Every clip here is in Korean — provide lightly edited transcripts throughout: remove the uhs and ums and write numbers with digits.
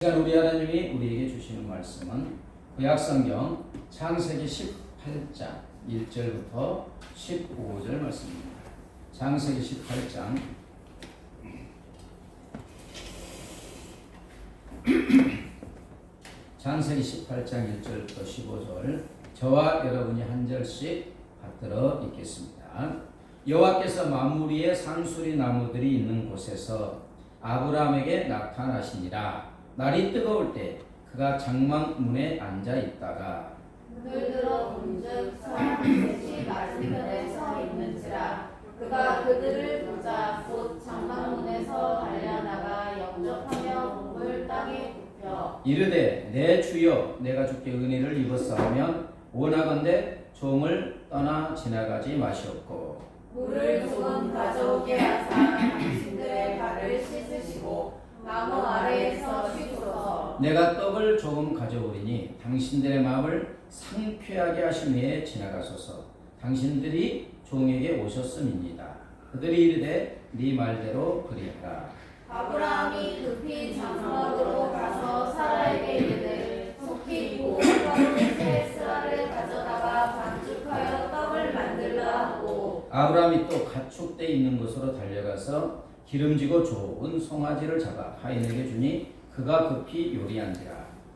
우리 하나님이 우리에게 주시는 말씀은 구약성경 창세기 18장 1절부터 15절 말씀입니다. 창세기 18장 창세기 18장 1절부터 15절 저와 여러분이 한 절씩 받들어 읽겠습니다. 여호와께서 만무리에 상수리 나무들이 있는 곳에서 아브라함에게 나타나시니라. 날이 뜨거울 때 그가 장막문에 앉아 있다가 눈을 들어 본즉 사람 셋이 맞은편에 서 있는지라. 그가 그들을 보자 곧 장막문에서 달려나가 영접하며 몸을 땅에 굽혀 이르되 내 주여 내가 주께 은혜를 입었사오면 원하건대 종을 떠나 지나가지 마시옵고 물을 조금 가져오게 하사 당신들의 발을 씻으시고 나무 아래에서 쉬소서. 내가 떡을 조금 가져오리니 당신들의 마음을 상쾌하게 하신 후에 지나가소서. 당신들이 종에게 오셨음이니이다. 그들이 이르되 네 말대로 그리하라. 아브라함이 급히 장막으로 가서 사라에게 이르되 속히 고가루 새 쌀을 가져다가 반죽하여 떡을 만들라 하고 아브라함이 또 가축대 있는 곳으로 달려가서 기름지고 좋은 송아지를 잡아 가인에게 주니 그가 급히 요리한지라.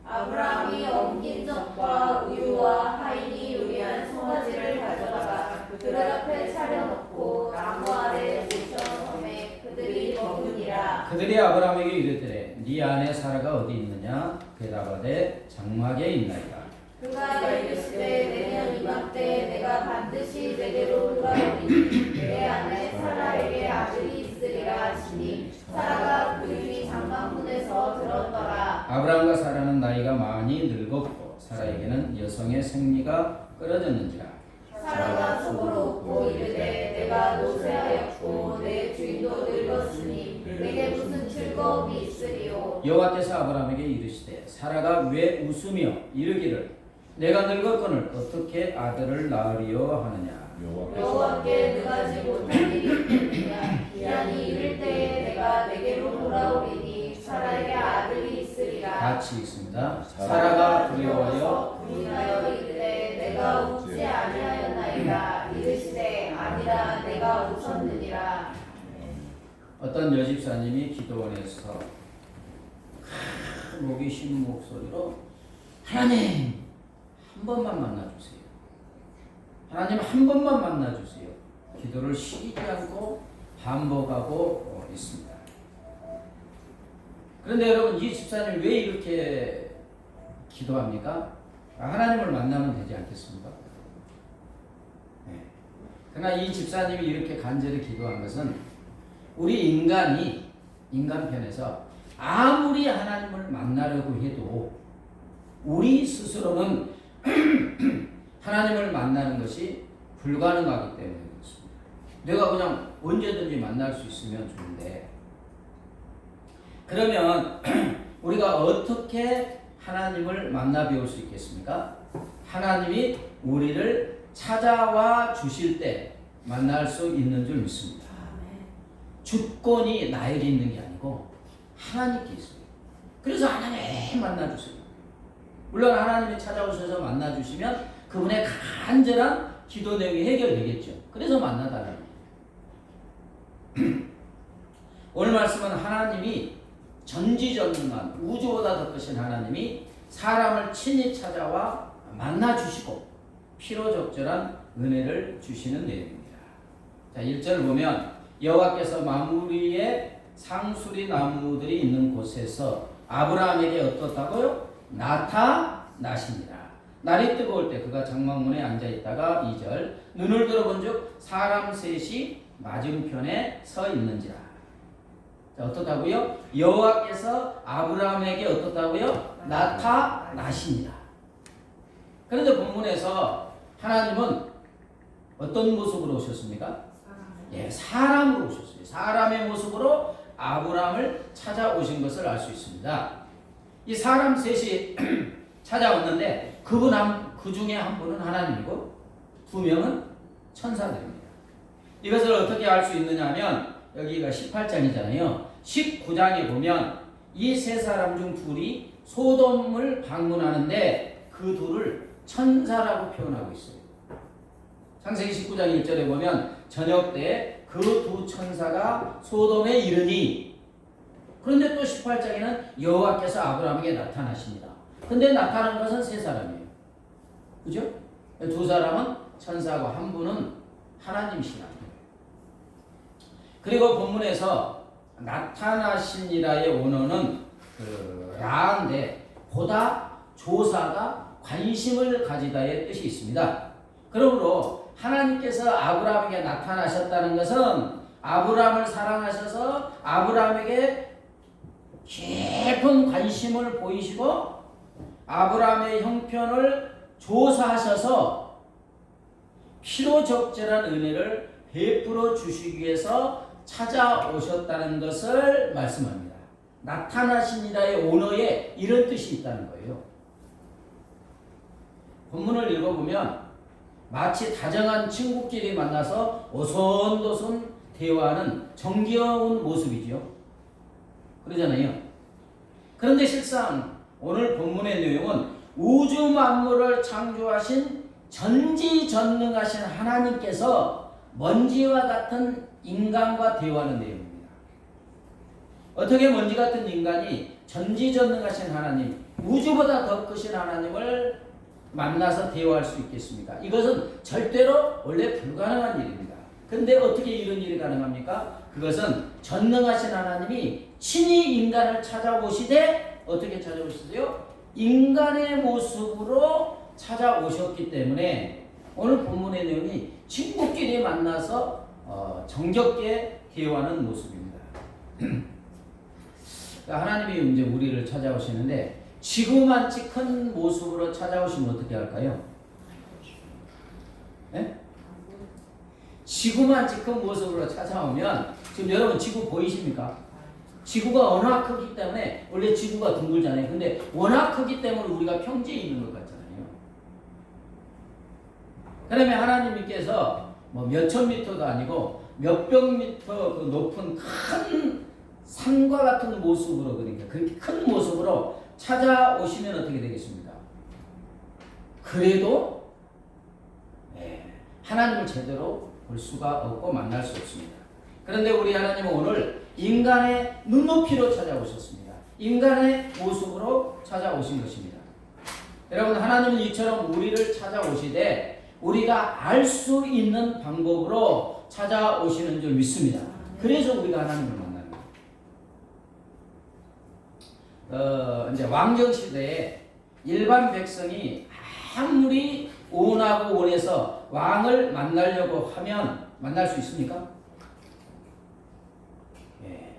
아브라함이 엉킨 젖과 우유와 하인이 요리한 송아지를 가져다가 그들 앞에 차려놓고 나무 아래 모셔 섬에 그들이 먹으니라. 그들이 아브라함에게 이르되 네 아내 사라가 어디 있느냐? 대답하되 장막에 있나이다. 그가 이르시되 내년 이맘때 내가 반드시 내게로 돌아오리니 내 아내 사라에게 아들이 있으리라 하시니 사라가 그들이 장막문에서 들었더라. 아브라함과 사라는 나이가 많이 늙었고 사라에게는 여성의 생리가 끊어졌는지라. 사라가 속으로 웃고 이르되 내가 노쇠하였고 내 주인도 늙었으니 내게 무슨 즐거움이 있으리요. 여호와께서 아브라함에게 이르시되 사라가 왜 웃으며 이르기를 내가 늙었거늘 어떻게 아들을 낳으리요 하느냐. 여호와께 능하지 못한 일이 있느냐. 기한이 이를 때에 내가 내게로 돌아오리니 사라에게 아들이 있으리라. 같이 읽습니다. 사라가 두려워하여 부인하여 이르되 내가 웃지 아니하였나이다. 이르시되 아니라 내가 웃었느니라. 어떤 여집사님이 기도원에서 목이 쉬는 목소리로 하나님 한 번만 만나주세요. 하나님 한 번만 만나주세요. 기도를 쉬지 않고 반복하고 있습니다. 그런데 여러분 이 집사님 왜 이렇게 기도합니까? 하나님을 만나면 되지 않겠습니까? 네. 그러나 이 집사님이 이렇게 간절히 기도한 것은 우리 인간 편에서 아무리 하나님을 만나려고 해도 우리 스스로는 하나님을 만나는 것이 불가능하기 때문에 그렇습니다. 내가 그냥 언제든지 만날 수 있으면 좋은데 그러면 우리가 어떻게 하나님을 만나 배울 수 있겠습니까? 하나님이 우리를 찾아와 주실 때 만날 수 있는 줄 믿습니다. 주권이 나에게 있는 게 아니고 하나님께 있어요. 그래서 하나님 만나주세요. 물론 하나님이 찾아오셔서 만나주시면 그분의 간절한 기도 내용이 해결되겠죠. 그래서 만나달라는 거예요. 오늘 말씀은 하나님이 전지전능한 우주보다 더 크신 하나님이 사람을 친히 찾아와 만나주시고 필요적절한 은혜를 주시는 내용입니다. 자, 1절 보면 여호와께서 만무리에 상수리 나무들이 있는 곳에서 아브라함에게 어떻다고요? 나타나십니다. 날이 뜨거울 때 그가 장막문에 앉아있다가 2절 눈을 들어본즉 사람 셋이 맞은편에 서 있는지라. 자, 어떻다고요? 여호와께서 아브라함에게 어떻다고요? 나타나십니다. 그런데 본문에서 하나님은 어떤 모습으로 오셨습니까? 예, 사람으로 오셨어요. 사람의 모습으로 아브라함을 찾아오신 것을 알 수 있습니다. 이 사람 셋이 찾아왔는데 그 중에 한 분은 하나님이고 두 명은 천사들입니다. 이것을 어떻게 알 수 있느냐 하면 여기가 18장이잖아요. 19장에 보면 이 세 사람 중 둘이 소돔을 방문하는데 그 둘을 천사라고 표현하고 있어요. 창세기 19장 1절에 보면 저녁 때 그 두 천사가 소돔에 이르니, 그런데 또 18장에는 여호와께서 아브라함에게 나타나십니다. 근데 나타난 것은 세 사람이에요. 그죠? 두 사람은 천사고 한 분은 하나님이시라. 그리고 본문에서 나타나시니라의 원어는 라인데 보다 조사가 관심을 가지다의 뜻이 있습니다. 그러므로 하나님께서 아브라함에게 나타나셨다는 것은 아브라함을 사랑하셔서 아브라함에게 깊은 관심을 보이시고 아브라함의 형편을 조사하셔서 필요적절한 은혜를 베풀어 주시기 위해서 찾아오셨다는 것을 말씀합니다. 나타나시니라의 원어에 이런 뜻이 있다는 거예요. 본문을 읽어보면 마치 다정한 친구끼리 만나서 오손도손 대화하는 정겨운 모습이죠. 그러잖아요. 그런데 실상 오늘 본문의 내용은 우주 만물을 창조하신 전지전능하신 하나님께서 먼지와 같은 인간과 대화하는 내용입니다. 어떻게 먼지 같은 인간이 전지전능하신 하나님, 우주보다 더 크신 하나님을 만나서 대화할 수 있겠습니까? 이것은 절대로 원래 불가능한 일입니다. 근데 어떻게 이런 일이 가능합니까? 그것은 전능하신 하나님이 친히 인간을 찾아오시되 어떻게 찾아오시세요? 인간의 모습으로 찾아오셨기 때문에 오늘 본문의 내용이 친구끼리 만나서 정겹게 대화하는 모습입니다. 하나님이 이제 우리를 찾아오시는데 지구만치 큰 모습으로 찾아오시면 어떻게 할까요? 네? 지구만치 큰 모습으로 찾아오면 지금 여러분 지구 보이십니까? 지구가 워낙 크기 때문에 원래 지구가 둥글잖아요. 근데 워낙 크기 때문에 우리가 평지에 있는 것 같잖아요. 그러면 하나님께서 뭐 몇천 미터도 아니고 몇백 미터 그 높은 큰 산과 같은 모습으로, 그러니까 그렇게 큰 모습으로 찾아오시면 어떻게 되겠습니까? 그래도 하나님을 제대로 볼 수가 없고 만날 수 없습니다. 그런데 우리 하나님은 오늘 인간의 눈높이로 찾아오셨습니다. 인간의 모습으로 찾아오신 것입니다. 여러분, 하나님은 이처럼 우리를 찾아오시되 우리가 알 수 있는 방법으로 찾아오시는 줄 믿습니다. 그래서 우리가 하나님을 만납니다. 이제 왕정 시대에 일반 백성이 아무리 원하고 원해서 왕을 만나려고 하면 만날 수 있습니까?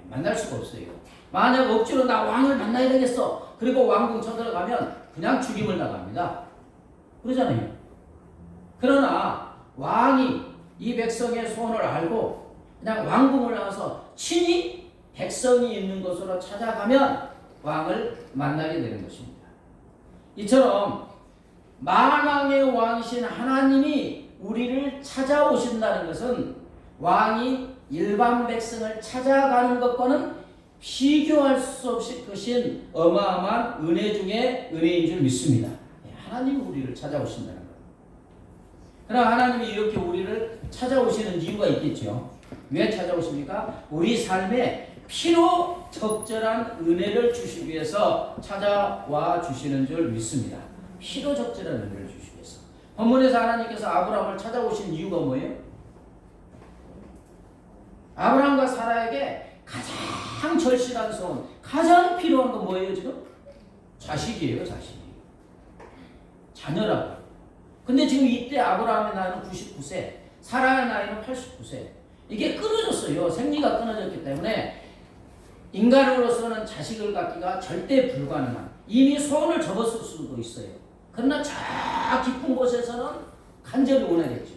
만날 수가 없어요. 만약 억지로 나 왕을 만나야 되겠어. 그리고 왕궁 쳐들어가면 그냥 죽임을 당합니다. 그러잖아요. 그러나 왕이 이 백성의 소원을 알고 그냥 왕궁을 나가서 친히 백성이 있는 곳으로 찾아가면 왕을 만나게 되는 것입니다. 이처럼 만왕의 왕이신 하나님이 우리를 찾아오신다는 것은 왕이 일반 백성을 찾아가는 것과는 비교할 수 없이 크신 어마어마한 은혜 중에 은혜인 줄 믿습니다. 하나님이 우리를 찾아오신다는 것. 그러나 하나님이 이렇게 우리를 찾아오시는 이유가 있겠죠. 왜 찾아오십니까? 우리 삶에 필요 적절한 은혜를 주시기 위해서 찾아와 주시는 줄 믿습니다. 필요 적절한 은혜를 주시기 위해서. 본문에서 하나님께서 아브라함을 찾아오신 이유가 뭐예요? 아브라함과 사라에게 가장 절실한 소원, 가장 필요한 건 뭐예요 지금? 자식이에요, 자식이. 자녀라고. 근데 지금 이때 아브라함의 나이는 99세, 사라의 나이는 89세. 이게 끊어졌어요. 생리가 끊어졌기 때문에 인간으로서는 자식을 갖기가 절대 불가능한, 이미 소원을 접었을 수도 있어요. 그러나 저 깊은 곳에서는 간절히 원하겠죠.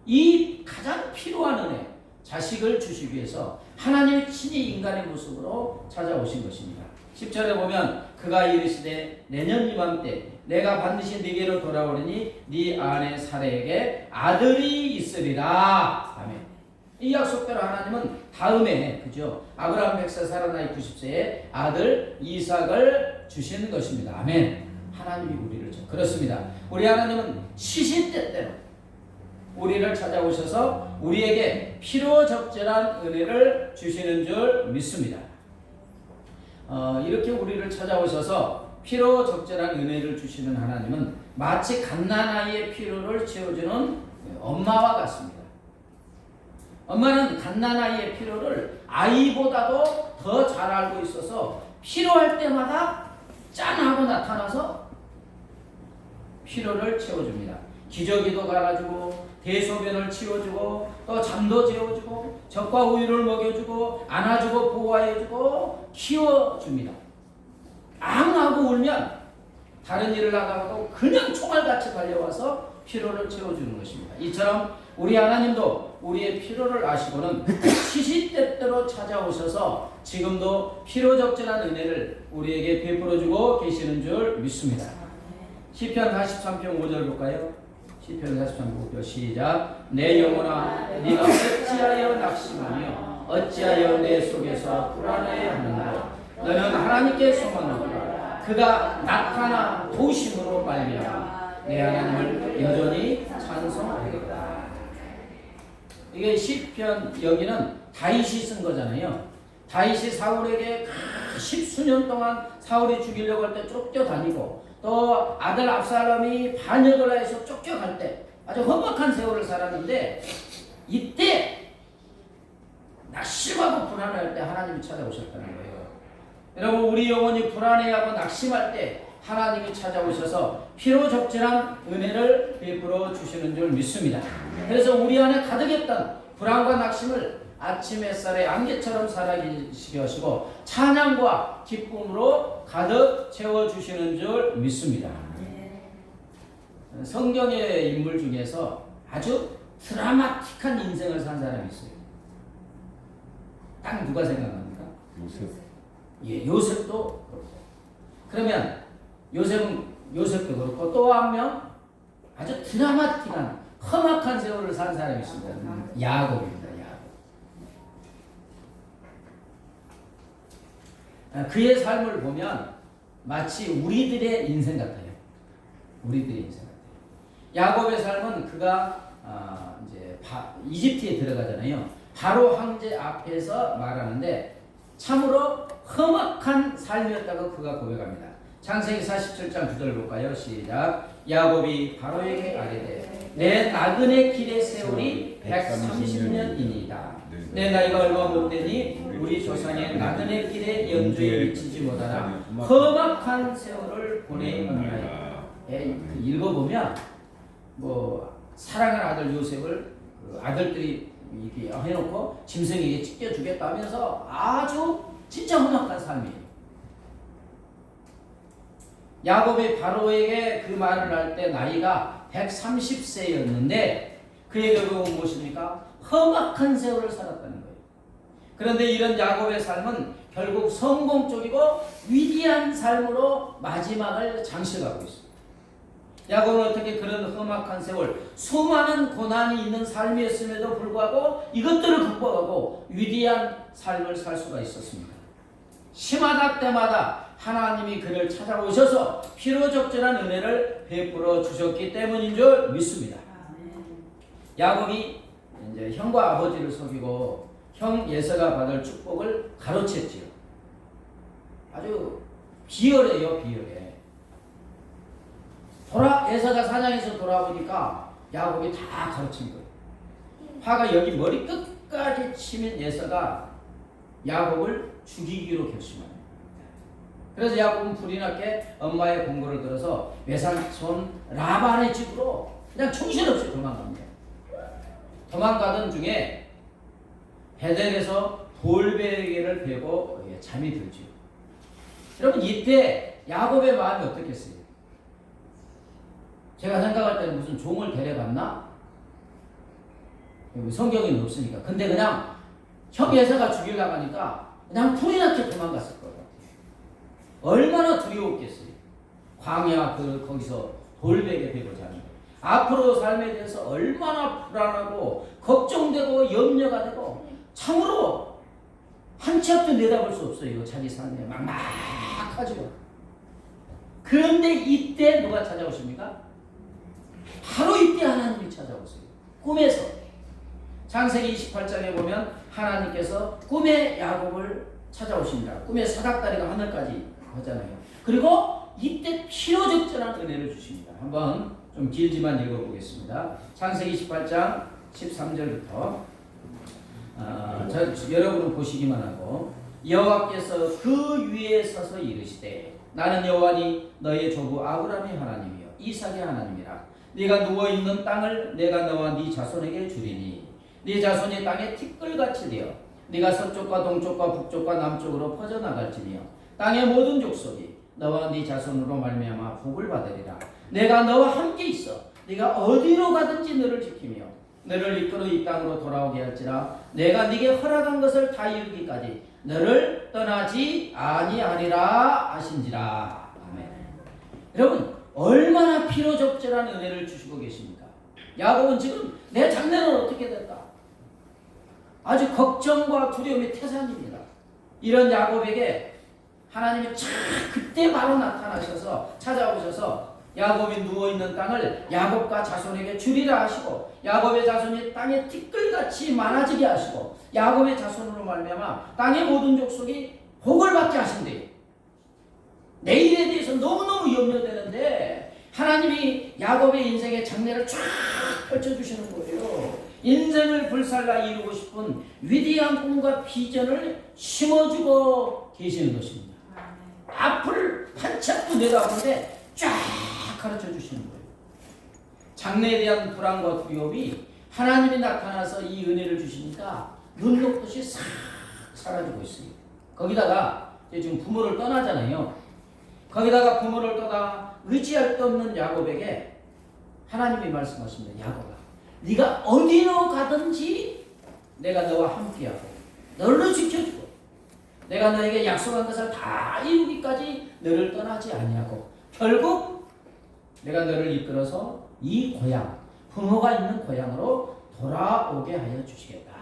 이 가장 필요한 은혜, 자식을 주시기 위해서 하나님이 친히 인간의 모습으로 찾아오신 것입니다. 10절에 보면 그가 이르시되 내년 이맘때 내가 반드시 네게로 돌아오리니 네 아내 사라에게 아들이 있으리라. 아멘. 이 약속대로 하나님은 다음에 그죠? 아브라함 100세 사라 나이 90세에 아들 이삭을 주시는 것입니다. 아멘. 하나님이 우리를 그렇습니다. 우리 하나님은 시시때때로 우리를 찾아오셔서 우리에게 필요적절한 은혜를 주시는 줄 믿습니다. 이렇게 우리를 찾아오셔서 필요적절한 은혜를 주시는 하나님은 마치 갓난아이의 필요를 채워주는 엄마와 같습니다. 엄마는 갓난아이의 필요를 아이보다도 더 잘 알고 있어서 필요할 때마다 짠 하고 나타나서 필요를 채워줍니다. 기저귀도 갈아주고 대소변을 치워주고 또 잠도 재워주고 젖과 우유를 먹여주고 안아주고 보호해주고 키워줍니다. 앙 하고 울면 다른 일을 하다가도 그냥 총알같이 달려와서 필요를 채워주는 것입니다. 이처럼 우리 하나님도 우리의 필요를 아시고는 시시때때로 찾아오셔서 지금도 필요적절한 은혜를 우리에게 베풀어주고 계시는 줄 믿습니다. 시편 43편 5절 볼까요? 시편 43편 5절 시작. 내 영혼아 네가 어찌하여 낙심하며 어찌하여 내 속에서 불안해하는가. 너는 하나님께 소망하라. 그가 나타나 도심으로 말미암아 내 하나님을 여전히 찬송하리로다. 이게 시편 여기는 다윗이 쓴 거잖아요. 다윗이 사울에게 십수년 동안 사울이 죽이려고 할 때 쫓겨다니고 또 아들 압살롬이 반역을 해서 쫓겨갈 때 아주 험악한 세월을 살았는데 이때 낙심하고 불안할 때 하나님이 찾아오셨다는 거예요. 여러분 우리 영혼이 불안해하고 낙심할 때 하나님이 찾아오셔서 필요적절한 은혜를 베풀어 주시는 줄 믿습니다. 그래서 우리 안에 가득했던 불안과 낙심을 아침 햇살의 안개처럼 사라지게 하시고 찬양과 기쁨으로 가득 채워주시는 줄 믿습니다. 성경의 인물 중에서 아주 드라마틱한 인생을 산 사람이 있어요. 딱 누가 생각납니까? 요셉. 예, 요셉도 그렇고. 그러면 요셉도 그렇고 또 한 명 아주 드라마틱한 험악한 세월을 산 사람이 있습니다. 야곱입니다. 그의 삶을 보면 마치 우리들의 인생 같아요. 우리들의 인생 같아요. 야곱의 삶은 그가 이제 이집트에 들어가잖아요. 바로 황제 앞에서 말하는데 참으로 험악한 삶이었다고 그가 고백합니다. 창세기 47장 9절 볼까요? 시작. 야곱이 바로에게 아뢰되 내 나그네 길의 세월이 130년이니이다. 내 나이가 얼마 못 되니 우리 조상의 나그네 길의 연주에 미치지 못하나 험악한 세월을 보내었나이다. 읽어보면 뭐 사랑하는 아들 요셉을 아들들이 이렇게 해놓고 짐승에게 찢겨주겠다 하면서 아주 진짜 험악한 삶이에요. 야곱이 바로에게 그 말을 할 때 나이가 130세였는데 그의 결국은 무엇입니까? 험악한 세월을 살았다는 거예요. 그런데 이런 야곱의 삶은 결국 성공적이고 위대한 삶으로 마지막을 장식하고 있습니다. 야곱은 어떻게 그런 험악한 세월, 수많은 고난이 있는 삶이었음에도 불구하고 이것들을 극복하고 위대한 삶을 살 수가 있었습니다. 시마다 때마다 하나님이 그를 찾아오셔서 필요적절한 은혜를 베풀어 주셨기 때문인 줄 믿습니다. 야곱이 이제 형과 아버지를 속이고 형 예서가 받을 축복을 가로챘지요. 아주 비열해요, 비열해. 예서가 사냥에서 돌아보니까 야곱이 다 가르친 거예요. 화가 여기 머리 끝까지 치면 예서가 야곱을 죽이기로 결심합니다. 그래서 야곱은 불이 났게 엄마의 공고를 들어서 외삼촌 라반의 집으로 그냥 정신없이 도망갑니다. 도망가던 중에 베델에서 돌베개를 베고 잠이 들죠. 여러분 이때 야곱의 마음이 어떻겠어요? 제가 생각할 때는 무슨 종을 데려갔나? 성경에는 없으니까. 근데 그냥 형 예서가 죽이려고 하니까 그냥 불이 났게 도망갔을 것 같아요. 얼마나 두려웠겠어요. 광야 거기서 돌베개 베고 자는 거예요. 앞으로 삶에 대해서 얼마나 불안하고 걱정되고 염려가 되고 참으로 한 치 앞도 내다볼 수 없어요. 자기 삶에 막막하죠. 그런데 이때 누가 찾아오십니까? 바로 이때 하나님이 찾아오세요. 꿈에서. 창세기 28장에 보면 하나님께서 꿈에 야곱을 찾아오십니다. 꿈에 사닥다리가 하늘까지 가잖아요. 그리고 이때 필요적절한 은혜를 주십니다. 한번 좀 길지만 읽어보겠습니다. 창세기 18장 13절부터 여러분은 보시기만 하고 여호와께서 그 위에 서서 이르시되 나는 여호와니 너의 조부 아브라함의 하나님이요 이삭의 하나님이라. 네가 누워있는 땅을 내가 너와 네 자손에게 주리니 네 자손이 땅에 티끌같이 되어 네가 서쪽과 동쪽과 북쪽과 남쪽으로 퍼져나갈지며 땅의 모든 족속이 너와 네 자손으로 말미암아 복을 받으리라. 내가 너와 함께 있어 네가 어디로 가든지 너를 지키며 너를 이끌어 이 땅으로 돌아오게 할지라. 내가 네게 허락한 것을 다 이루기까지 너를 떠나지 아니하리라 하신지라. 아멘. 여러분 얼마나 필요적절한 은혜를 주시고 계십니까? 야곱은 지금 내 장래는 어떻게 될까? 아주 걱정과 두려움이 태산입니다. 이런 야곱에게 하나님이 그때 바로 나타나셔서 찾아오셔서 야곱이 누워있는 땅을 야곱과 자손에게 주리라 하시고 야곱의 자손이 땅에 티끌같이 많아지게 하시고 야곱의 자손으로 말미암아 땅의 모든 족속이 복을 받게 하신대요. 내일에 대해서 너무너무 염려되는데 하나님이 야곱의 인생의 장래를 쫙 펼쳐주시는 거예요. 인생을 불살라 이루고 싶은 위대한 꿈과 비전을 심어주고 계시는 것입니다. 앞을 한참도 내다보는데 쫙 가르쳐 주시는 거예요. 장래에 대한 불안과 두려움이 하나님이 나타나서 이 은혜를 주시니까 눈 녹듯이 싹 사라지고 있어요. 거기다가 지금 부모를 떠나잖아요. 거기다가 부모를 떠나 의지할 데 없는 야곱에게 하나님이 말씀하십니다. 야곱아, 네가 어디로 가든지 내가 너와 함께하고 너를 지켜주고 내가 너에게 약속한 것을 다 이루기까지 너를 떠나지 아니하고 결국 내가 너를 이끌어서 이 고향, 부모가 있는 고향으로 돌아오게 하여 주시겠다.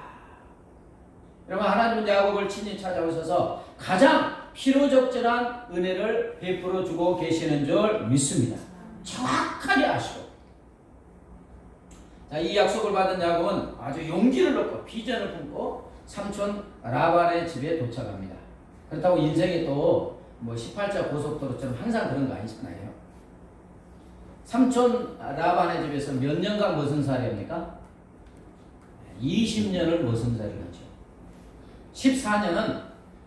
여러분 하나님은 야곱을 친히 찾아오셔서 가장 필요적절한 은혜를 베풀어 주고 계시는 줄 믿습니다. 정확하게 아시고 자, 이 약속을 받은 야곱은 아주 용기를 얻고 비전을 품고 삼촌 라반의 집에 도착합니다. 그렇다고 인생이 또 뭐 18자 고속도로처럼 항상 그런 거 아니잖아요. 삼촌 라반의 집에서 몇 년간 무슨 살이 합니까? 20년을 무슨 살을 하죠. 14년은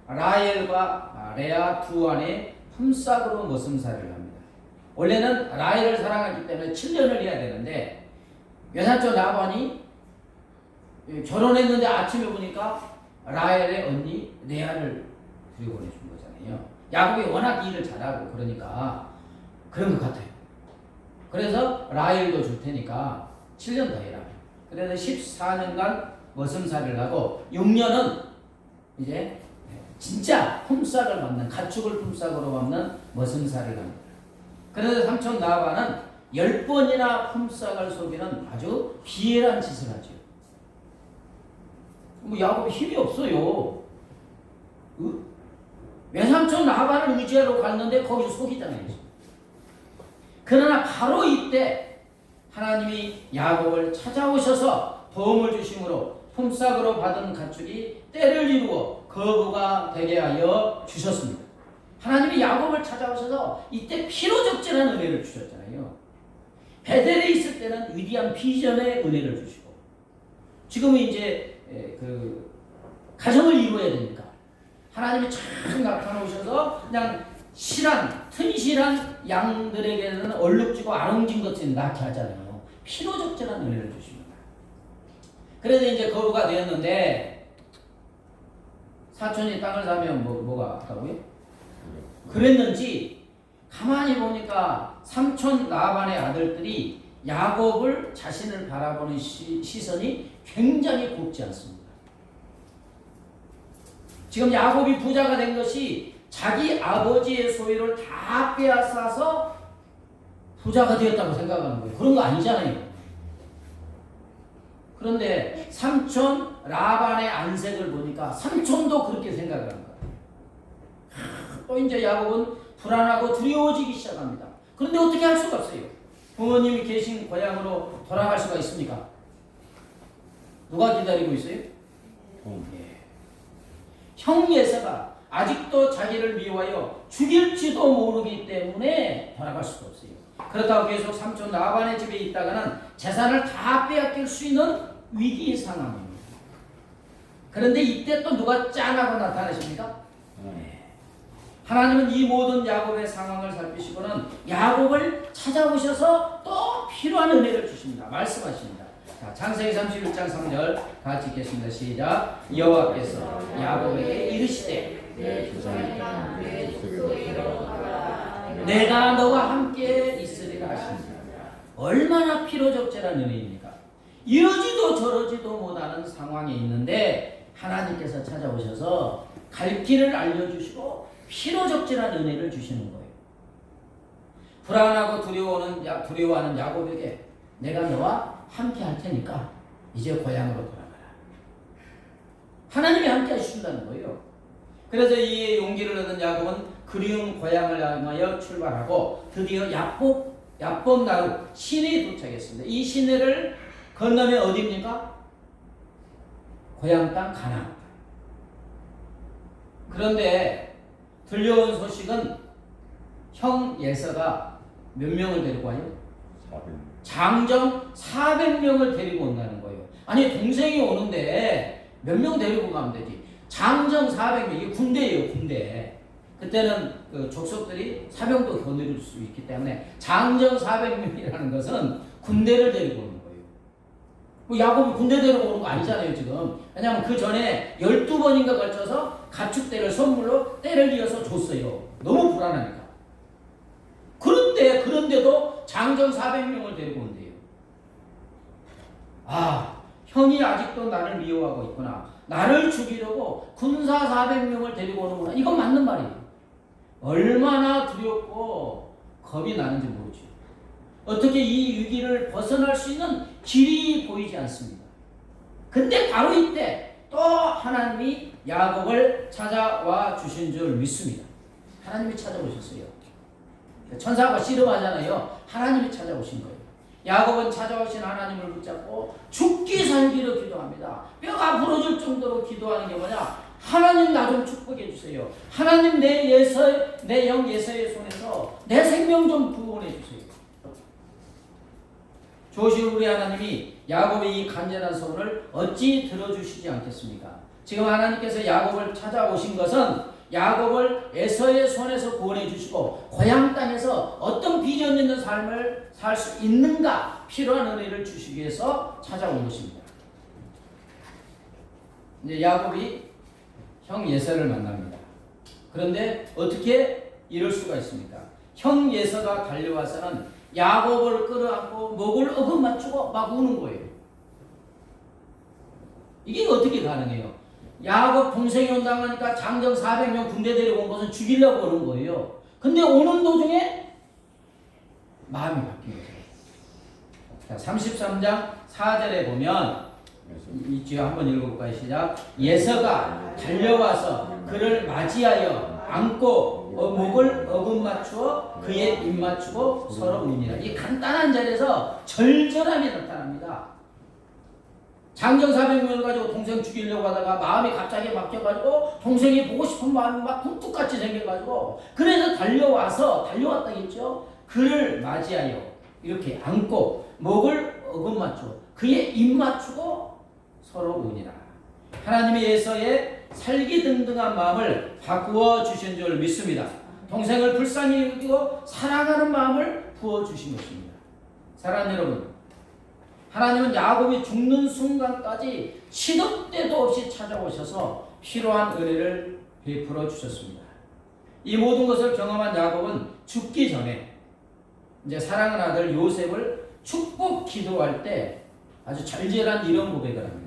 라헬과 레아 두 아내의 품삯으로 머슴살이를 합니다. 원래는 라헬을 사랑하기 때문에 7년을 해야 되는데 외삼촌 라반이 결혼했는데 아침에 보니까 라헬의 언니 레아를 들여보내준 거잖아요. 야곱이 워낙 일을 잘하고 그러니까 그런 것 같아요. 그래서 라헬도 줄 테니까 7년 더 해라. 그래서 14년간 머슴살이를 하고 6년은 이제 진짜 품삯을 받는 가축을 품삯으로 받는 머슴살이를 합니다. 그래서 삼촌 라반은 10번이나 품삯을 속이는 아주 비열한 짓을 하죠. 뭐 야곱이 힘이 없어요. 외삼촌 라반을 의지하러 갔는데 거기서 속이잖아요. 그러나 바로 이때 하나님이 야곱을 찾아오셔서 도움을 주심으로 품삯으로 받은 가축이 때를 이루고 거부가 되게 하여 주셨습니다. 하나님이 야곱을 찾아오셔서 이때 필요적절한 은혜를 주셨잖아요. 베델에 있을 때는 위대한 비전의 은혜를 주시고 지금은 이제 그 가정을 이루어야 되니까 하나님이 참 나타나오셔서 그냥 튼실한 양들에게는 얼룩지고 아롱진 것을 낳게 하잖아요. 필요적절한 은혜를 주십니다. 그래서 이제 거부가 되었는데 사촌이 땅을 사면 뭐가 아까고요? 그랬는지 가만히 보니까 삼촌 라반의 아들들이 야곱을 자신을 바라보는 시선이 굉장히 곱지 않습니다. 지금 야곱이 부자가 된 것이 자기 아버지의 소유를 다 빼앗아서 부자가 되었다고 생각하는 거예요. 그런 거 아니잖아요. 그런데 삼촌 라반의 안색을 보니까 삼촌도 그렇게 생각을 하는 거예요. 또 이제 야곱은 불안하고 두려워지기 시작합니다. 그런데 어떻게 할 수가 없어요. 부모님이 계신 고향으로 돌아갈 수가 있습니까? 누가 기다리고 있어요? 예. 형 예서가 아직도 자기를 미워하여 죽일지도 모르기 때문에 돌아갈 수가 없어요. 그렇다고 계속 삼촌 라반의 집에 있다가는 재산을 다 빼앗길 수 있는 위기 상황입니다. 그런데 이때 또 누가 짠하고 나타나십니까? 하나님은 이 모든 야곱의 상황을 살피시고는 야곱을 찾아오셔서 또 필요한 은혜를 주십니다. 말씀하십니다. 자, 창세기 31장 3절 같이 읽겠습니다. 시작. 여호와께서 야곱에게 이르시되 내 조상이나 내 족속에게로 가라. 내가 너와 함께 있으리라 하십니다. 얼마나 필요적절한 은혜입니까? 이러지도 저러지도 못하는 상황에 있는데 하나님께서 찾아오셔서 갈 길을 알려주시고 필요적절한 은혜를 주시는 거예요. 불안하고 두려워하는 야곱에게 내가 너와 함께 할 테니까 이제 고향으로 돌아가라. 하나님이 함께 하신다는 거예요. 그래서 이 용기를 얻은 야곱은 그리운 고향을 향하여 출발하고 드디어 야복 나루 시내에 도착했습니다. 이 시내를 건너면 어디입니까? 고향 땅 가나안. 그런데 들려온 소식은 형 예서가 몇 명을 데리고 와요? 400명. 장정 400명을 데리고 온다는 거예요. 아니 동생이 오는데 몇 명 데리고 가면 되지. 장정 400명, 이게 군대예요, 군대. 그때는 그 족속들이 사병도 거느릴 수 있기 때문에 장정 400명이라는 것은 군대를 데리고 오는 거예요. 뭐 야곱이 군대 데리고 오는 거 아니잖아요, 지금. 왜냐하면 그 전에 12번인가 걸쳐서 가축대를 선물로 때를 이어서 줬어요. 너무 불안하니까. 그런데도 장정 400명을 데리고 온대요. 아, 형이 아직도 나를 미워하고 있구나. 나를 죽이려고 군사 400명을 데리고 오는구나. 이건 맞는 말이에요. 얼마나 두렵고 겁이 나는지 모르죠. 어떻게 이 위기를 벗어날 수 있는 길이 보이지 않습니다. 근데 바로 이때 또 하나님이 야곱을 찾아와 주신 줄 믿습니다. 하나님이 찾아오셨어요. 천사가 씨름하잖아요. 하나님이 찾아오신 거예요. 야곱은 찾아오신 하나님을 붙잡고 죽기 살기로 기도합니다. 뼈가 부러질 정도로 기도하는 게 뭐냐? 하나님 나 좀 축복해 주세요. 하나님 내 영 예서의 손에서 내 생명 좀 구원해 주세요. 조실 우리 하나님이 야곱의 이 간절한 소원을 어찌 들어주시지 않겠습니까? 지금 하나님께서 야곱을 찾아오신 것은 야곱을 에서의 손에서 구원해 주시고 고향 땅에서 어떤 비전 있는 삶을 살 수 있는가 필요한 은혜를 주시기 위해서 찾아온 것입니다. 이제 야곱이 형 예서를 만납니다. 그런데 어떻게 이럴 수가 있습니까? 형 예서가 달려와서는 야곱을 끌어안고 목을 어긋맞추고 막 우는 거예요. 이게 어떻게 가능해요? 야곱 동생이 온다고 하니까 장정 400명 군대 데리고 온 것은 죽이려고 오는 거예요. 근데 오는 도중에 마음이 바뀐 거죠. 자, 33장 4절에 보면 이쪽 한번 읽어볼까요? 시작. 예서가 달려와서 그를 맞이하여 안고 목을 어긋맞추어 그의 입 맞추고 서로 우니라. 이 간단한 자리에서 절절함이 나타납니다. 장정 400명을 가지고 동생 죽이려고 하다가 마음이 갑자기 막혀가지고 동생이 보고 싶은 마음이 막 굴뚝같이 생겨가지고 그래서 달려왔다겠죠. 그를 맞이하여 이렇게 안고 목을 어긋맞추어 그의 입 맞추고 서로 우니라. 하나님의 예서의 살기등등한 마음을 바꾸어 주신 줄 믿습니다. 동생을 불쌍히 여기고 사랑하는 마음을 부어주신 것입니다. 사랑하는 여러분, 하나님은 야곱이 죽는 순간까지 시도 때도 없이 찾아오셔서 필요한 은혜를 베풀어 주셨습니다. 이 모든 것을 경험한 야곱은 죽기 전에 이제 사랑하는 아들 요셉을 축복 기도할 때 아주 절절한 이런 고백을 합니다.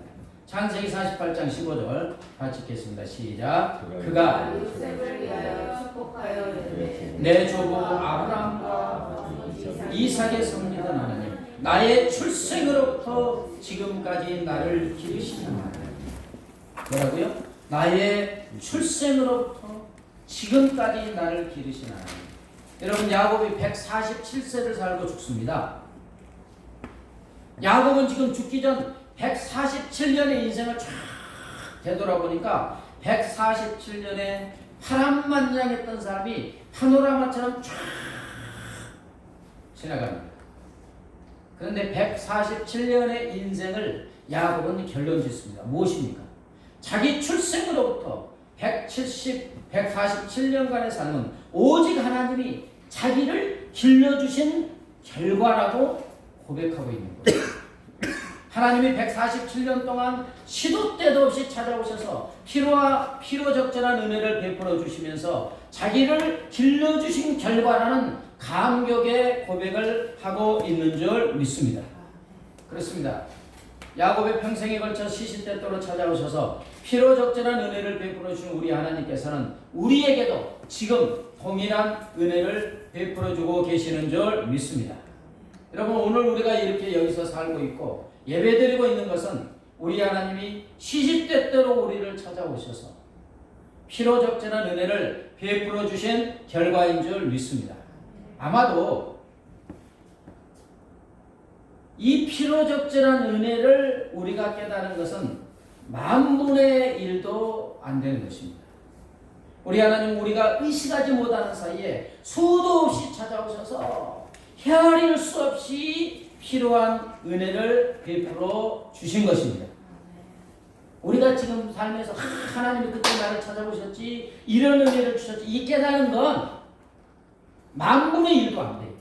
창세기 48장 15절 같이 읽겠습니다. 시작. 그가 요셉을 위하여 축복하여 이르되 내 조부 아브라함과 이삭의 성리던 하나님, 나의 출생으로부터 지금까지 나를 기르시는 하나님. 뭐라고요? 나의 출생으로부터 지금까지 나를 기르시는 하나님. 여러분, 야곱이 147세를 살고 죽습니다. 야곱은 지금 죽기 전 147년의 인생을 쫙 되돌아보니까 147년에 파란만장했던 사람이 파노라마처럼 쫙 지나갑니다. 그런데 147년의 인생을 야곱은 결론 짓습니다. 무엇입니까? 자기 출생으로부터 147년간의 삶은 오직 하나님이 자기를 길러주신 결과라고 고백하고 있는 거예요. 하나님이 147년 동안 시도 때도 없이 찾아오셔서 피로적절한 은혜를 베풀어 주시면서 자기를 길러주신 결과라는 감격의 고백을 하고 있는 줄 믿습니다. 그렇습니다. 야곱의 평생에 걸쳐 시시때때로 찾아오셔서 피로적절한 은혜를 베풀어 주신 우리 하나님께서는 우리에게도 지금 동일한 은혜를 베풀어 주고 계시는 줄 믿습니다. 여러분, 오늘 우리가 이렇게 여기서 살고 있고 예배드리고 있는 것은 우리 하나님이 시시때때로 우리를 찾아오셔서 피로적절한 은혜를 베풀어 주신 결과인 줄 믿습니다. 아마도 이 피로적절한 은혜를 우리가 깨달은 것은 만분의 1도 안 되는 것입니다. 우리 하나님, 우리가 의식하지 못하는 사이에 수도 없이 찾아오셔서 헤아릴 수 없이 필요한 은혜를 베풀어 주신 것입니다. 우리가 지금 삶에서 하나님이 그때 나를 찾아보셨지, 이런 은혜를 주셨지, 이 깨달은 건 만분의 1도 안 돼요.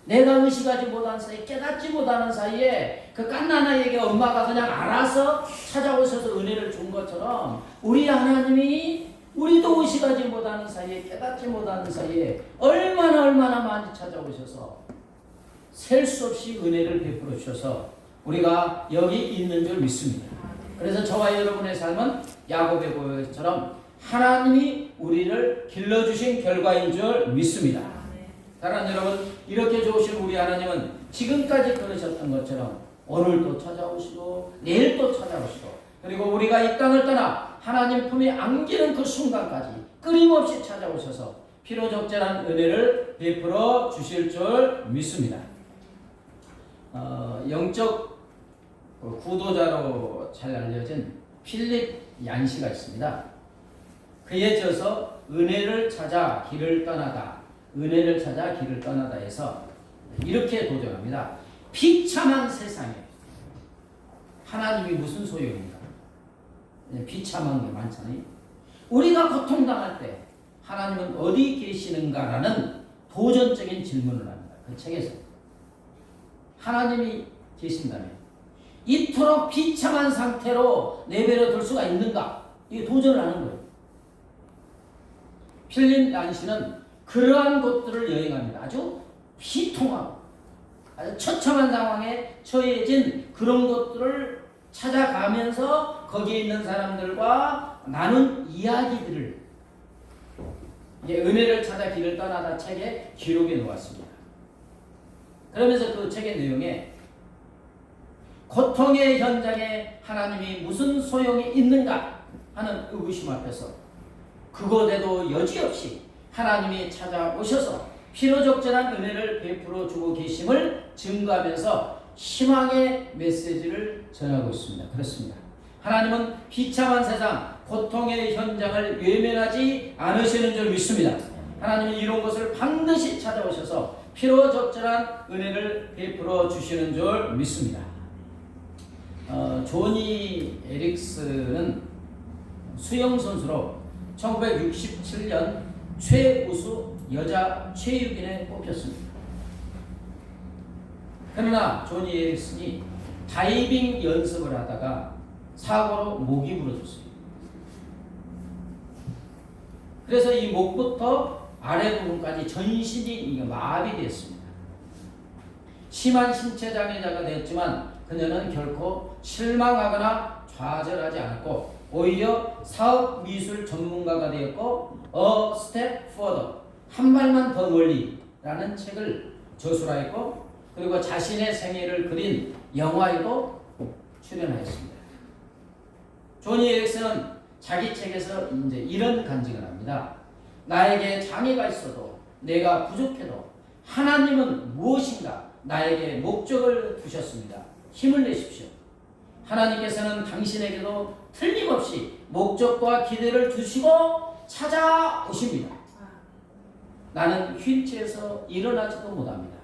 내가 의식하지 못한 사이에, 깨닫지 못하는 사이에 그 갓난아이에게 엄마가 그냥 알아서 찾아오셔서 은혜를 준 것처럼 우리 하나님이 우리도 의식하지 못하는 사이에, 깨닫지 못하는 사이에 얼마나 많이 찾아오셔서 셀 수 없이 은혜를 베풀어 주셔서 우리가 여기 있는 줄 믿습니다. 그래서 저와 여러분의 삶은 야곱의 고백처럼 하나님이 우리를 길러주신 결과인 줄 믿습니다. 사랑하는 여러분, 이렇게 좋으신 우리 하나님은 지금까지 그러셨던 것처럼 오늘도 찾아오시고 내일도 찾아오시고, 그리고 우리가 이 땅을 떠나 하나님 품에 안기는 그 순간까지 끊임없이 찾아오셔서 피로적절한 은혜를 베풀어 주실 줄 믿습니다. 영적 구도자로 잘 알려진 필립 얀시가 있습니다. 그에 져서 은혜를 찾아 길을 떠나다, 은혜를 찾아 길을 떠나다 해서 이렇게 도전합니다. 비참한 세상에 하나님이 무슨 소용인가? 비참한 게 많잖아요. 우리가 고통당할 때 하나님은 어디 계시는가라는 도전적인 질문을 합니다. 그 책에서 하나님이 계신다면 이토록 비참한 상태로 내버려 둘 수가 있는가? 이게 도전을 하는 거예요. 필립 얀시는 그러한 곳들을 여행합니다. 아주 비통하고 아주 처참한 상황에 처해진 그런 곳들을 찾아가면서 거기에 있는 사람들과 나눈 이야기들을 은혜를 찾아 길을 떠나다 책에 기록해 놓았습니다. 그러면서 그 책의 내용에 고통의 현장에 하나님이 무슨 소용이 있는가 하는 의구심 앞에서 그곳에도 여지없이 하나님이 찾아오셔서 필요적절한 은혜를 베풀어 주고 계심을 증거하면서 희망의 메시지를 전하고 있습니다. 그렇습니다. 하나님은 비참한 세상, 고통의 현장을 외면하지 않으시는 줄 믿습니다. 하나님은 이런 것을 반드시 찾아오셔서 필요적절한 은혜를 베풀어 주시는 줄 믿습니다. 조니 에릭스는 수영선수로 1967년 최우수 여자 체육인에 뽑혔습니다. 그러나 조니 에릭슨이 다이빙 연습을 하다가 사고로 목이 부러졌습니다. 그래서 이 목부터 아래 부분까지 전신이 마비됐습니다. 심한 신체 장애자가 되었지만 그녀는 결코 실망하거나 좌절하지 않았고 오히려 사업 미술 전문가가 되었고 A Step Further, 한 발만 더 멀리라는 책을 저술하였고 그리고 자신의 생애를 그린 영화에도 출연하였습니다. 조니 에릭슨은 자기 책에서 이제 이런 간증을 합니다. 나에게 장애가 있어도 내가 부족해도 하나님은 무엇인가 나에게 목적을 두셨습니다. 힘을 내십시오. 하나님께서는 당신에게도 틀림없이 목적과 기대를 두시고 찾아오십니다. 나는 휠체어에서 일어나지도 못합니다.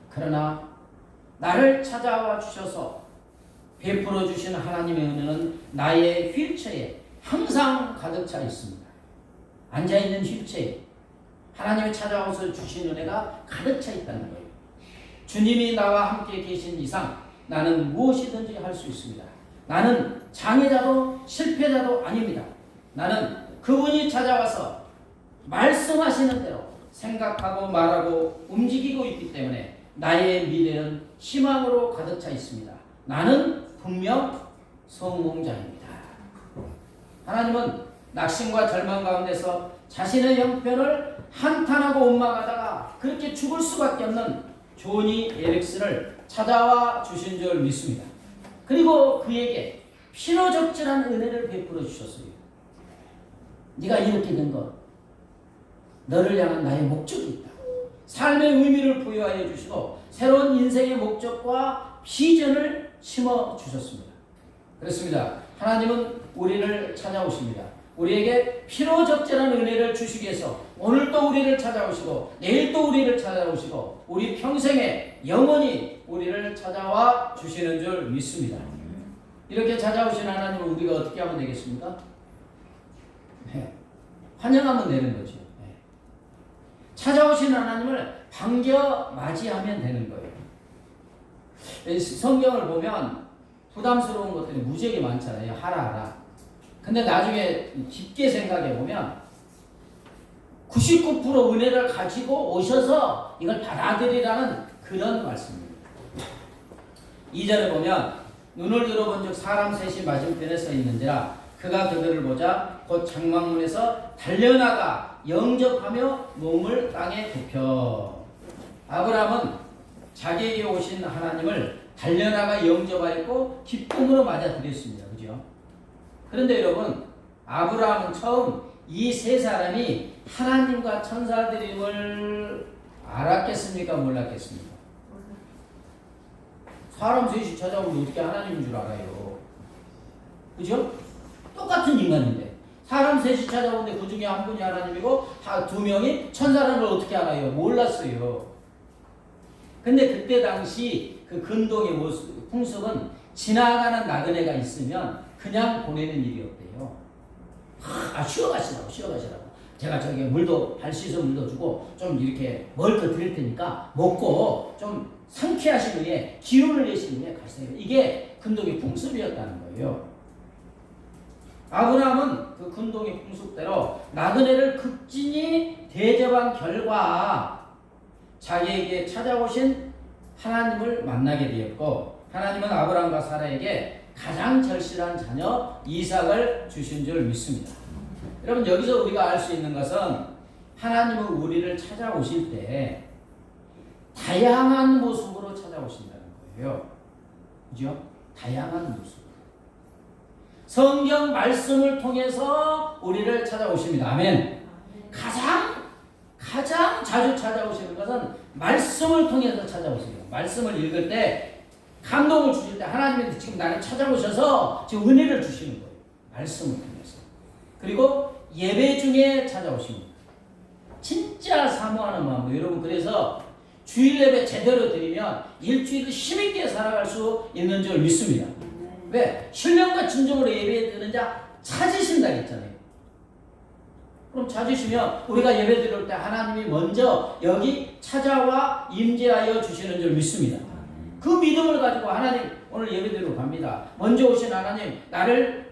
그러나 나를 찾아와 주셔서 베풀어 주신 하나님의 은혜는 나의 휠체어에 항상 가득 차 있습니다. 앉아있는 휠체어에 하나님이 찾아와서 주신 은혜가 가득 차 있다는 거예요. 주님이 나와 함께 계신 이상 나는 무엇이든지 할 수 있습니다. 나는 장애자도 실패자도 아닙니다. 나는 그분이 찾아와서 말씀하시는 대로 생각하고 말하고 움직이고 있기 때문에 나의 미래는 희망으로 가득 차 있습니다. 나는 분명 성공자입니다. 하나님은 낙심과 절망 가운데서 자신의 형편을 한탄하고 원망하다가 그렇게 죽을 수밖에 없는 조니 에릭슨을 찾아와 주신 줄 믿습니다. 그리고 그에게 필요적절한 은혜를 베풀어 주셨어요. 네가 이렇게 된 것, 너를 향한 나의 목적이 있다. 삶의 의미를 부여하여 주시고 새로운 인생의 목적과 비전을 심어 주셨습니다. 그렇습니다. 하나님은 우리를 찾아오십니다. 우리에게 필요적절한 은혜를 주시기 위해서 오늘 또 우리를 찾아오시고 내일 또 우리를 찾아오시고 우리 평생에 영원히 우리를 찾아와 주시는 줄 믿습니다. 이렇게 찾아오신 하나님을 우리가 어떻게 하면 되겠습니까? 네. 환영하면 되는 거죠. 네. 찾아오신 하나님을 반겨 맞이하면 되는 거예요. 성경을 보면 부담스러운 것들이 무지하게 많잖아요. 하라. 근데 나중에 깊게 생각해 보면 99% 은혜를 가지고 오셔서 이걸 받아들이라는 그런 말씀입니다. 2절에 보면 눈을 들어본 즉 사람 셋이 맞은편에 서 있는지라 그가 그들을 보자 곧 장막문에서 달려나가 영접하며 몸을 땅에 굽혀. 아브라함은 자기에게 오신 하나님을 달려나가 영접하였고 기쁨으로 맞아들였습니다. 그죠? 그런데 여러분, 아브라함은 처음 이 세 사람이 하나님과 천사들임을 알았겠습니까? 몰랐겠습니까? 사람 셋이 찾아오면 어떻게 하나님인 줄 알아요? 그죠? 똑같은 인간인데 사람 셋이 찾아오는데 그 중에 한 분이 하나님이고 두 명이 천사라는 걸 어떻게 알아요? 몰랐어요. 근데 그때 당시 그 근동의 모습, 풍습은 지나가는 나그네가 있으면 그냥 보내는 일이었대요. 쉬어가시라고. 제가 저기 물도 발 씻어 물도 주고 좀 이렇게 먹을 거 드릴 테니까 먹고 좀 상쾌하신 후에 기운을 내신 후에 가세요. 이게 근동의 풍습이었다는 거예요. 아브라함은 그 근동의 풍습대로 나그네를 극진히 대접한 결과 자기에게 찾아오신 하나님을 만나게 되었고 하나님은 아브라함과 사라에게 가장 절실한 자녀 이삭을 주신 줄 믿습니다. 여러분 여기서 우리가 알 수 있는 것은 하나님은 우리를 찾아오실 때 다양한 모습으로 찾아오신다는 거예요. 그죠? 다양한 모습. 성경 말씀을 통해서 우리를 찾아오십니다. 아멘. 가장 자주 찾아오시는 것은 말씀을 통해서 찾아오세요. 말씀을 읽을 때 감동을 주실 때 하나님이 지금 나를 찾아오셔서 지금 은혜를 주시는 거예요. 말씀을 통해서. 그리고 예배 중에 찾아오십니다. 진짜 사모하는 마음으로. 여러분 그래서 주일 예배 제대로 드리면 일주일을 힘있게 살아갈 수 있는 줄 믿습니다. 왜? 신령과 진정으로 예배 드리는 자 찾으신다 했잖아요. 그럼 찾으시면 우리가 예배 드릴 때 하나님이 먼저 여기 찾아와 임재하여 주시는 줄 믿습니다. 그 믿음을 가지고 하나님 오늘 예배 드리러 갑니다. 먼저 오신 하나님 나를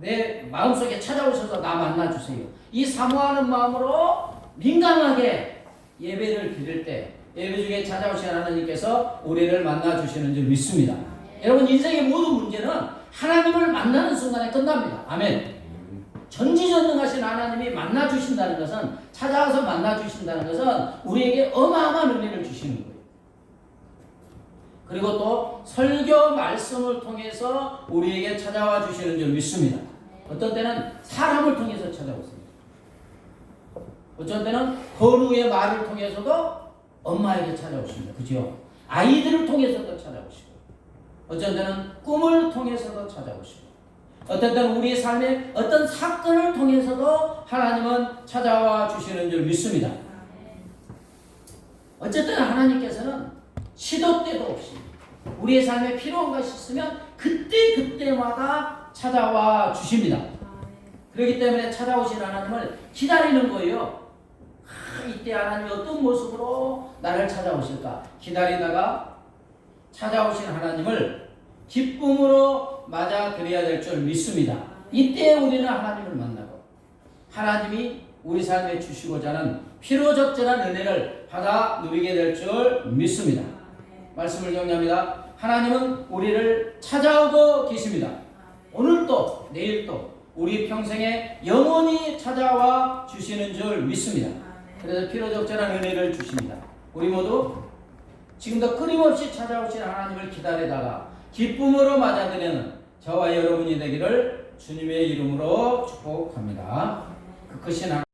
내 마음속에 찾아오셔서 나 만나주세요. 이 사모하는 마음으로 민감하게 예배를 드릴 때 예배 중에 찾아오신 하나님께서 우리를 만나주시는 줄 믿습니다. 여러분 인생의 모든 문제는 하나님을 만나는 순간에 끝납니다. 아멘. 전지전능하신 하나님이 만나주신다는 것은 찾아와서 만나주신다는 것은 우리에게 어마어마한 은혜를 주시는 거예요. 그리고 또 설교 말씀을 통해서 우리에게 찾아와 주시는 줄 믿습니다. 어떤 때는 사람을 통해서 찾아오십니다. 어떤 때는 건우의 말을 통해서도 엄마에게 찾아오십니다. 그죠? 아이들을 통해서도 찾아오시고, 어떤 때는 꿈을 통해서도 찾아오시고, 어떤 때는 우리의 삶의 어떤 사건을 통해서도 하나님은 찾아와 주시는 줄 믿습니다. 어쨌든 하나님께서는 시도 때도 없이 우리의 삶에 필요한 것이 있으면 그때마다 찾아와 주십니다. 그렇기 때문에 찾아오신 하나님을 기다리는 거예요. 이때 하나님이 어떤 모습으로 나를 찾아오실까 기다리다가 찾아오신 하나님을 기쁨으로 맞아들여야 될 줄 믿습니다. 이때 우리는 하나님을 만나고 하나님이 우리 삶에 주시고자 하는 필요적절한 은혜를 받아 누리게 될 줄 믿습니다. 말씀을 정리합니다. 하나님은 우리를 찾아오고 계십니다. 오늘도 내일도 우리 평생에 영원히 찾아와 주시는 줄 믿습니다. 그래서 필요적절한 은혜를 주십니다. 우리 모두 지금도 끊임없이 찾아오신 하나님을 기다리다가 기쁨으로 맞아들이는 저와 여러분이 되기를 주님의 이름으로 축복합니다. 그 크신